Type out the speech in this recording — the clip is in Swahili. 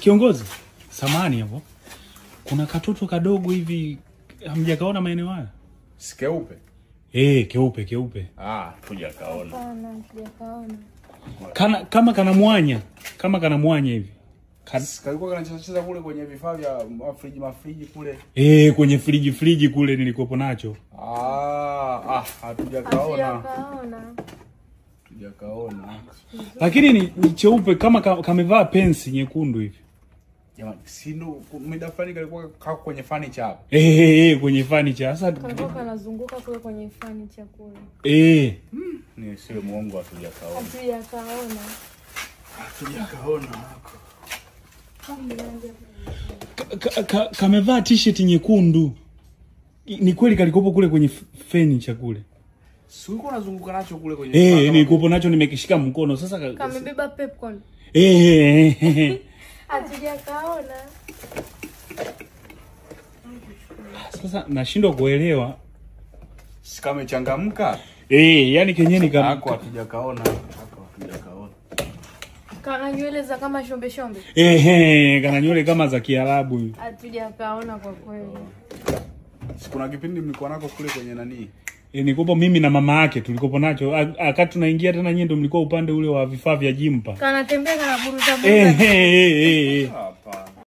Kiongozi, samani hapo. Kuna katoto kadogo hivi hamjakaona maeneo haya? Sikeupe? Keupe. Tujakaona. Hapana, tujakaona. Kama kana mwanya hivi. Kalikuwa kanacheza kule kwenye vifaa vya mafriji kule. Kwenye friji kule nilikopo nacho. Hatujakaona. Lakini ni cheupe kama kamevaa pensi nyekundu hivi. Jamani, sindo muda fulani kalikuwa kako kwenye furniture hapo. Kwenye furniture. Sasa kalikuwa kanazunguka kule kwenye furniture kule. Ni sio muongo hatujakaona. Hatujakaona. Kamevaa t-shirt nyekundu. Ni kweli kalikopo kule kwenye furniture kule. Sio uko unazunguka nacho kule kwenye nilikopo nacho nimekishika mkono sasa kamebeba popcorn. Hatujakaona. Sasa nashindwa kuelewa. Sikamechangamka? Yani kenyeni kama hatujakaona. Kana nywele za kama shombe. Kana nywele kama za Kiarabu hivi. Hatujakaona kwa kweli. Kuna kipindi mlikuwa nako kule kwenye nani? Nikopo mimi na mama yake tulikopo nacho akati tunaingia tena nyinyi ndio mlikuwa upande ule wa vifaa vya gym pa. Kanatembea kana buruza. Hapana.